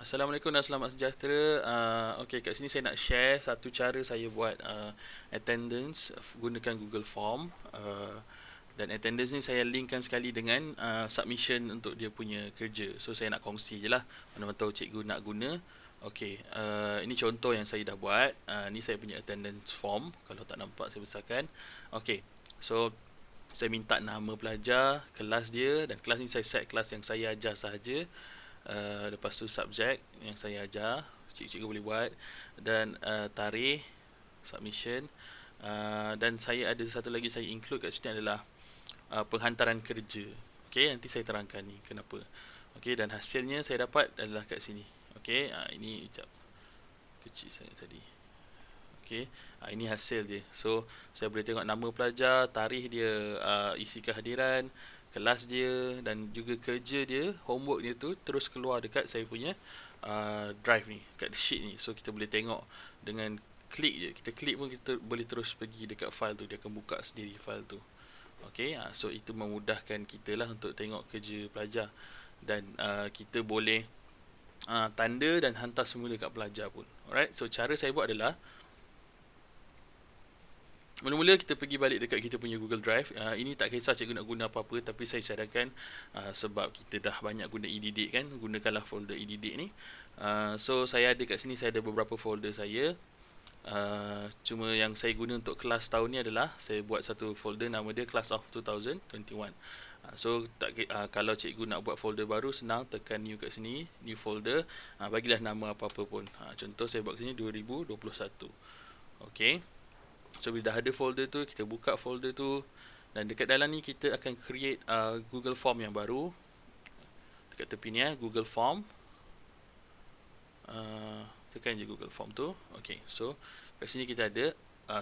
Assalamualaikum dan selamat sejahtera. Okey, kat sini saya nak share satu cara saya buat attendance gunakan Google Form. Dan attendance ni saya linkkan sekali dengan submission untuk dia punya kerja. So saya nak kongsi je lah, mana-mana tahu cikgu nak guna. Okey, ini contoh yang saya dah buat. Ni saya punya attendance form. Kalau tak nampak saya besarkan. Okey, so saya minta nama pelajar, kelas dia, dan kelas ni saya set kelas yang saya ajar sahaja. Lepas tu subjek yang saya ajar, cikgu boleh buat, dan tarikh submission. Dan saya ada satu lagi saya include kat sini adalah penghantaran kerja. Okey, nanti saya terangkan ni kenapa. Okey, dan hasilnya saya dapat adalah kat sini. Okey, ini sekejap, kecil sangat tadi. Okey, ini hasil dia. So saya boleh tengok nama pelajar, tarikh dia, isi kehadiran, kelas dia, dan juga kerja dia, homework dia tu terus keluar dekat saya punya drive ni, kat sheet ni. So kita boleh tengok dengan klik je. Kita klik pun kita boleh terus pergi dekat file tu, dia akan buka sendiri file tu. Okey, so itu memudahkan kita lah untuk tengok kerja pelajar. Dan kita boleh tanda dan hantar semula kat pelajar pun. Alright, so cara saya buat adalah mula-mula kita pergi balik dekat kita punya Google Drive. Ini tak kisah cikgu nak guna apa-apa, tapi saya cadangkan sebab kita dah banyak guna e-didik kan, gunakanlah folder e-didik ni. So saya ada kat sini, saya ada beberapa folder saya. Cuma yang saya guna untuk kelas tahun ni adalah saya buat satu folder, nama dia Class of 2021. So kalau cikgu nak buat folder baru, senang, tekan new kat sini, new folder, bagilah nama apa-apa pun. Contoh saya buat kat sini 2021. Okey. So bila dah ada folder tu, kita buka folder tu, dan dekat dalam ni kita akan create Google Form yang baru. Dekat tepi ni Google Form. Tekan je Google Form tu. Okay, so kat sini kita ada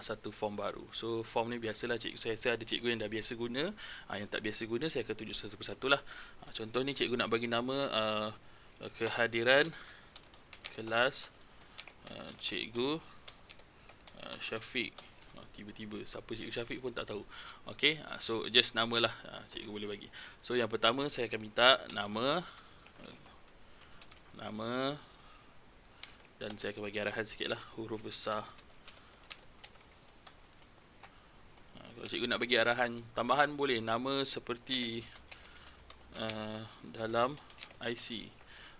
satu form baru. So form ni biasalah cikgu saya ada cikgu yang dah biasa guna. Yang tak biasa guna saya akan tunjuk satu persatu lah. Contoh ni cikgu nak bagi nama kehadiran kelas cikgu Syafiq. Tiba-tiba siapa cikgu Syafiq pun tak tahu. Okey, so just namalah cikgu boleh bagi. So yang pertama saya akan minta nama dan saya akan bagi arahan sikitlah, huruf besar. Kalau cikgu nak bagi arahan tambahan boleh, nama seperti dalam IC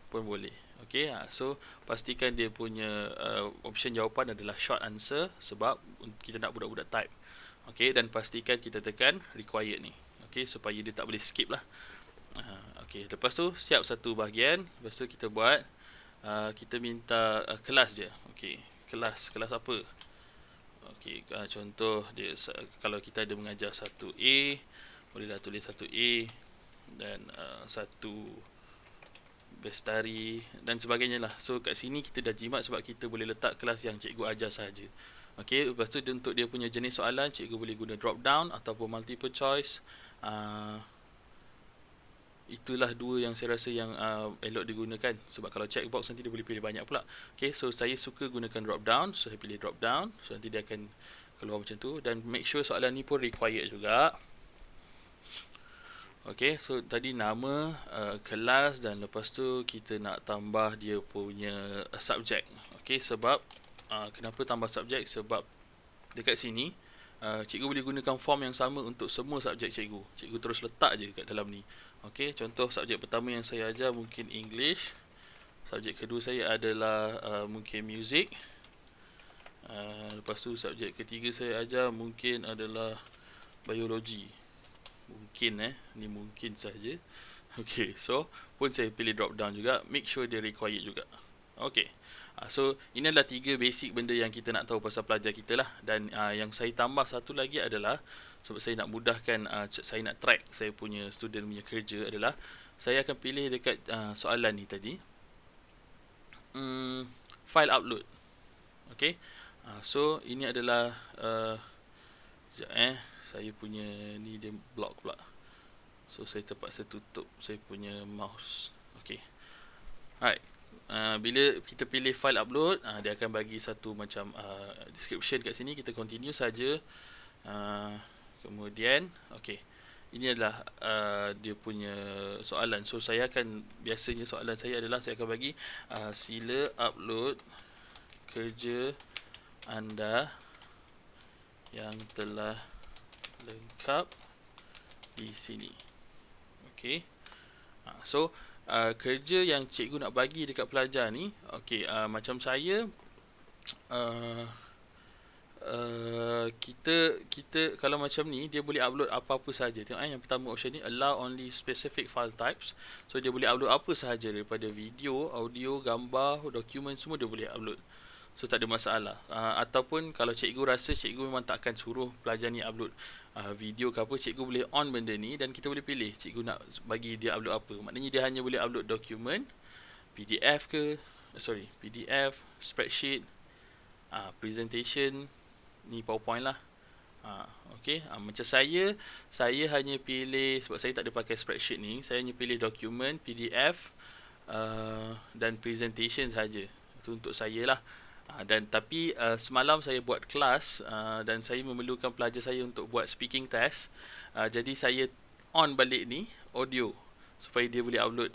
pun boleh. Okey, so pastikan dia punya option jawapan adalah short answer sebab kita nak budak-budak type. Okey, dan pastikan kita tekan required ni. Okey, supaya dia tak boleh skip lah. Okey, lepas tu siap satu bahagian. Lepas tu kita buat kita minta kelas je. Okey, kelas apa? Okey, contoh dia kalau kita ada mengajar 1A, bolehlah tulis 1A dan 1 Bestari dan sebagainya lah. So kat sini kita dah jimat sebab kita boleh letak kelas yang cikgu ajar sahaja. Okey, lepas tu untuk dia punya jenis soalan, cikgu boleh guna drop down ataupun multiple choice. Itulah dua yang saya rasa yang elok digunakan, sebab kalau checkbox nanti dia boleh pilih banyak pula. Okey, so saya suka gunakan drop down, so saya pilih drop down. So nanti dia akan keluar macam tu, dan make sure soalan ni pun required juga. Okey, so tadi nama, kelas, dan lepas tu kita nak tambah dia punya subjek. Okey, sebab kenapa tambah subjek? Sebab dekat sini cikgu boleh gunakan form yang sama untuk semua subjek cikgu. Cikgu terus letak je kat dalam ni. Okey, contoh subjek pertama yang saya ajar mungkin English. Subjek kedua saya adalah mungkin music. Lepas tu subjek ketiga saya ajar mungkin adalah biologi. Mungkin ni mungkin saja. Okey, so pun saya pilih drop down juga, make sure dia required juga. Okey. So ini adalah 3 basic benda yang kita nak tahu pasal pelajar kita lah. Dan yang saya tambah satu lagi adalah sebab saya nak mudahkan, saya nak track saya punya student punya kerja adalah saya akan pilih dekat soalan ni tadi, file upload. Okey. So ini adalah sekejap saya punya ni dia block pula. So saya terpaksa tutup saya punya mouse. Okey. Alright. Bila kita pilih file upload, dia akan bagi satu macam description kat sini. Kita continue saja. Kemudian okey. ini adalah dia punya soalan. So saya akan, biasanya soalan saya adalah saya akan bagi sila upload kerja anda yang telah lengkap di sini. Okey. So kerja yang cikgu nak bagi dekat pelajar ni, okey, macam saya kita kalau macam ni dia boleh upload apa-apa sahaja. Tengok yang pertama option ni, allow only specific file types. So dia boleh upload apa sahaja, daripada video, audio, gambar, dokumen, semua dia boleh upload. So tak ada masalah. Ataupun kalau cikgu rasa cikgu memang tak akan suruh pelajar ni upload video ke apa, cikgu boleh on benda ni dan kita boleh pilih cikgu nak bagi dia upload apa. Maknanya dia hanya boleh upload dokumen, PDF ke, PDF, spreadsheet, presentation, ni PowerPoint lah. Okey, macam saya hanya pilih, sebab saya tak ada pakai spreadsheet ni, saya hanya pilih dokumen, PDF dan presentation saja. Itu untuk saya lah. Dan tapi semalam saya buat kelas dan saya memerlukan pelajar saya untuk buat speaking test. Jadi saya on balik ni audio supaya dia boleh upload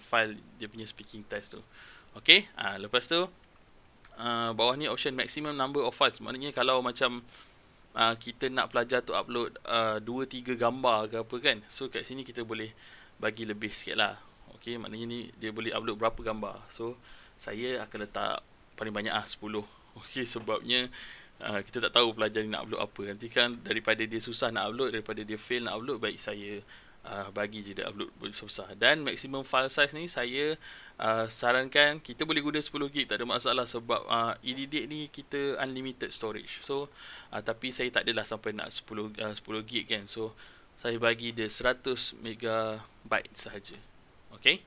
file dia punya speaking test tu. Okey, lepas tu bawah ni option maximum number of files. Maknanya kalau macam kita nak pelajar tu upload 2-3 gambar ke apa kan, so kat sini kita boleh bagi lebih sikit lah. Okey, maknanya ni dia boleh upload berapa gambar. So saya akan letak paling banyak 10. Okey, sebabnya kita tak tahu pelajar ni nak upload apa. Nanti kan daripada dia susah nak upload, daripada dia fail nak upload, baik saya bagi je dia upload susah. Dan maximum file size ni saya sarankan kita boleh guna 10 gig, tak ada masalah, sebab EDD ni kita unlimited storage. So tapi saya tak adalah sampai nak 10 gig kan. So saya bagi dia 100 megabyte sahaja. Okey.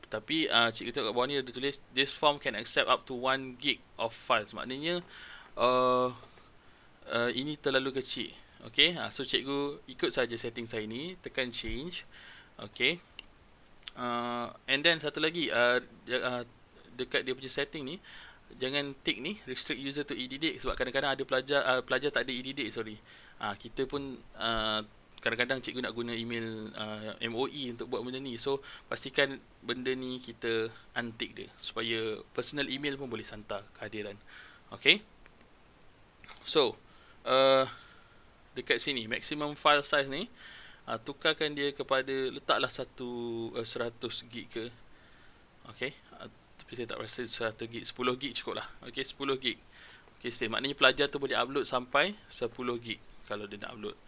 Tapi cikgu tengok kat bawah ni ada tulis this form can accept up to 1 gig of files. Maknanya ini terlalu kecil. Okey, so cikgu ikut saja setting saya ni, tekan change. Okey. And then satu lagi, dekat dia punya setting ni, jangan tick ni restrict user to EDD, sebab kadang-kadang ada pelajar tak ada EDD, kita pun kadang-kadang cikgu nak guna email MOE untuk buat benda ni. So pastikan benda ni kita untick dia supaya personal email pun boleh hantar kehadiran. Okey. So dekat sini maximum file size ni, tukarkan dia kepada, letaklah 100 gig ke. Okey. Tapi saya tak rasa 100 gig, 10 gig cukup lah. Okey, 10 gig. Okey, maknanya pelajar tu boleh upload sampai 10 gig kalau dia nak upload.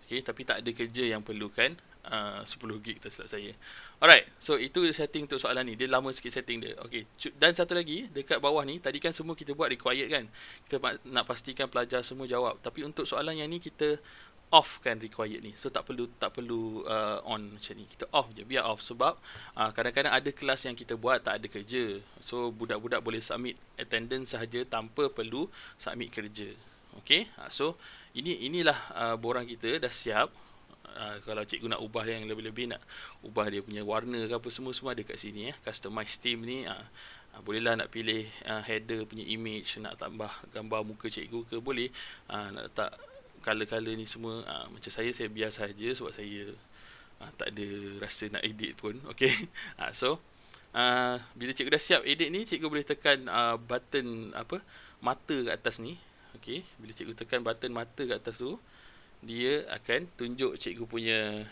Okey, tapi tak ada kerja yang perlukan 10 gig, tersilap saya. Alright, so itu setting untuk soalan ni. Dia lama sikit setting dia. Okey, dan satu lagi dekat bawah ni, tadi kan semua kita buat required kan. Kita nak pastikan pelajar semua jawab. Tapi untuk soalan yang ni kita off kan required ni. So tak perlu on macam ni. Kita off je, biar off, sebab kadang-kadang ada kelas yang kita buat tak ada kerja. So budak-budak boleh submit attendance sahaja tanpa perlu submit kerja. Okey, so inilah borang kita dah siap. Kalau cikgu nak ubah yang lebih-lebih, nak ubah dia punya warna ke apa, semua ada kat sini. Customize theme ni, bolehlah nak pilih header punya image, nak tambah gambar muka cikgu ke boleh, nak letak color-color ni semua. Macam saya biar saja sebab saya tak ada rasa nak edit pun. Okey. So bila cikgu dah siap edit ni, cikgu boleh tekan button mata kat atas ni. Okey, bila cikgu tekan button mata kat atas tu, dia akan tunjuk cikgu punya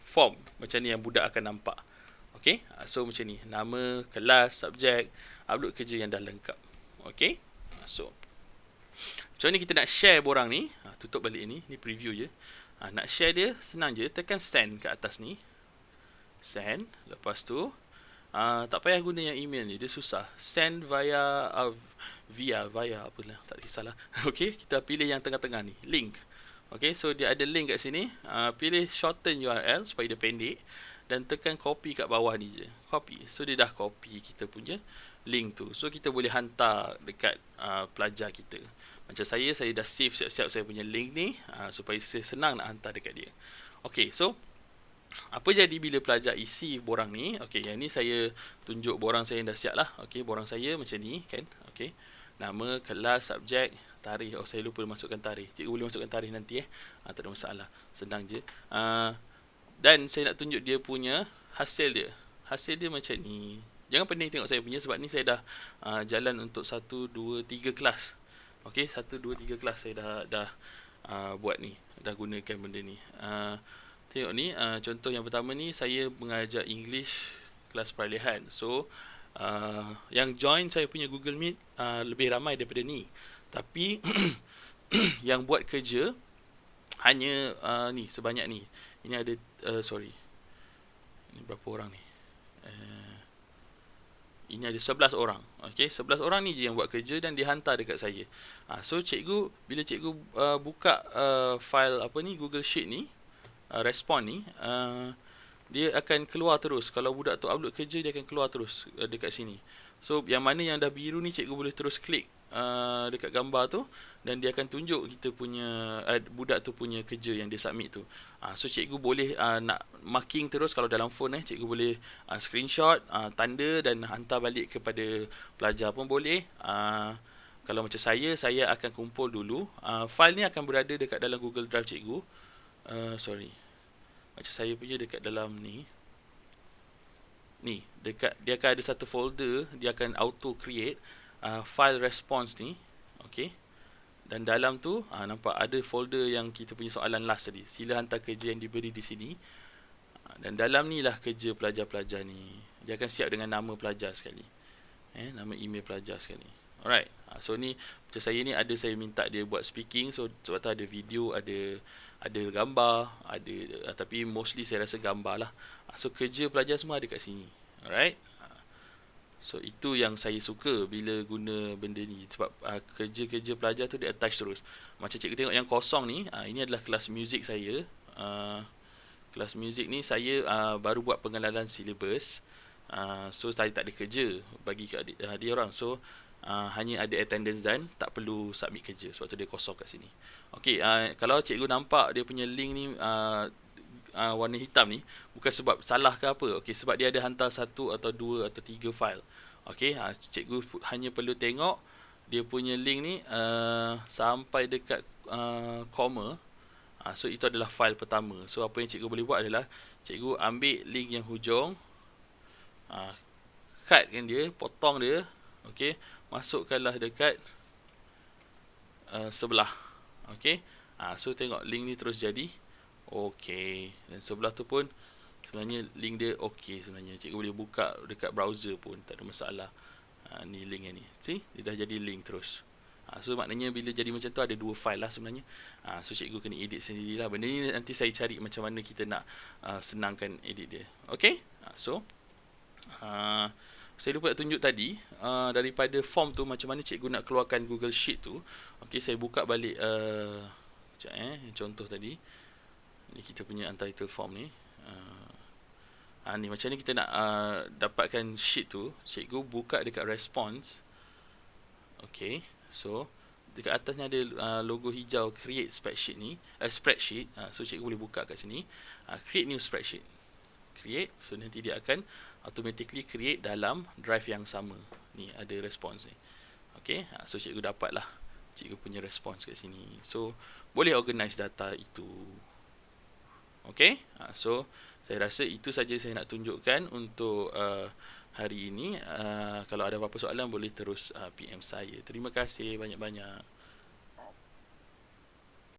form macam ni yang budak akan nampak. Okey, so macam ni, nama, kelas, subjek, upload kerja yang dah lengkap. Okey, so macam ni kita nak share borang ni. Tutup balik ni preview je. Nak share dia senang je, tekan send kat atas ni, send. Lepas tu tak payah guna yang email ni, dia susah. Send via apalah, tak kisahlah. Okey, kita pilih yang tengah-tengah ni, link. Okey, so dia ada link kat sini. Pilih shorten URL supaya dia pendek dan tekan copy kat bawah ni je. Copy. So dia dah copy kita punya link tu. So kita boleh hantar dekat pelajar kita. Macam saya dah save siap-siap saya punya link ni supaya saya senang nak hantar dekat dia. Okey, so apa jadi bila pelajar isi borang ni? Okey, yang ni saya tunjuk borang saya yang dah siap lah. Okey, borang saya macam ni kan. Okey. Nama, kelas, subjek, tarikh. Oh, saya lupa masukkan tarikh. Cikgu boleh masukkan tarikh nanti tak ada masalah. Senang je. Dan saya nak tunjuk dia punya hasil dia. Hasil dia macam ni. Jangan pening tengok saya punya sebab ni saya dah jalan untuk 1, 2, 3 kelas. Okey, 1, 2, 3 kelas saya dah buat ni. Dah gunakan benda ni. Tengok ni, contoh yang pertama ni saya mengajar English kelas peralihan. So, yang join saya punya Google Meet lebih ramai daripada ni. Tapi yang buat kerja hanya ni, sebanyak ni. Ini ada, sorry. Ini berapa orang ni? Ini ada 11 orang. Okey, 11 orang ni je yang buat kerja dan dihantar dekat saya. So cikgu, bila cikgu buka file apa ni, Google Sheet ni, respon ni, dia akan keluar terus. Kalau budak tu upload kerja, dia akan keluar terus dekat sini. So yang mana yang dah biru ni, cikgu boleh terus klik dekat gambar tu dan dia akan tunjuk kita punya budak tu punya kerja yang dia submit tu. So cikgu boleh nak marking terus. Kalau dalam phone cikgu boleh screenshot, tanda dan hantar balik kepada pelajar pun boleh. Kalau macam saya akan kumpul dulu. File ni akan berada dekat dalam Google Drive cikgu. Sorry. Macam saya punya dekat dalam ni. Ni, dekat dia akan ada satu folder, dia akan auto create file response ni. Okey. Dan dalam tu nampak ada folder yang kita punya soalan last tadi. Sila hantar kerja yang diberi di sini. Dan dalam ni lah kerja pelajar-pelajar ni. Dia akan siap dengan nama pelajar sekali. Nama email pelajar sekali. Alright. So ni macam saya ni ada saya minta dia buat speaking. So sebab tu ada video, ada gambar, ada tapi mostly saya rasa gambar lah. So kerja pelajar semua ada kat sini. Alright. So itu yang saya suka bila guna benda ni sebab kerja-kerja pelajar tu dia attach terus. Macam cikgu tengok yang kosong ni, ini adalah kelas muzik saya. Kelas muzik ni saya baru buat pengenalan silibus. So saya tak ada kerja bagi ke dia orang. So hanya ada attendance dan tak perlu submit kerja sebab tu dia kosong kat sini. Okey, kalau cikgu nampak dia punya link ni warna hitam ni, bukan sebab salah ke apa. Okey, sebab dia ada hantar 1 atau 2 atau 3 file. Okey, cikgu hanya perlu tengok dia punya link ni sampai dekat comma. So itu adalah file pertama. So apa yang cikgu boleh buat adalah cikgu ambil link yang hujung, cutkan dia, potong dia. Okey, masukkanlah dekat sebelah. Okey, so tengok link ni terus jadi okey. Dan sebelah tu pun sebenarnya link dia okey sebenarnya. Cikgu boleh buka dekat browser pun tak ada masalah. Ni link ni. See? Dia dah jadi link terus. So maknanya bila jadi macam tu ada 2 file lah sebenarnya. So cikgu kena edit sendirilah. Benda ni nanti saya cari macam mana kita nak senangkan edit dia. Okey? So saya lupa nak tunjuk tadi daripada form tu macam mana cikgu nak keluarkan Google Sheet tu. Okey, saya buka balik contoh tadi. Ni kita punya untitled form ni. Ni macam ni kita nak dapatkan sheet tu. Cikgu buka dekat response. Okey, so dekat atasnya ada logo hijau create spreadsheet ni, spreadsheet. So cikgu boleh buka kat sini, create new spreadsheet. Create, so nanti dia akan automatically create dalam drive yang sama. Ni ada response ni. Okey, so cikgu dapatlah cikgu punya response kat sini. So boleh organize data itu. Okey, so saya rasa itu saja saya nak tunjukkan untuk hari ini. Kalau ada apa-apa soalan boleh terus PM saya. Terima kasih banyak-banyak.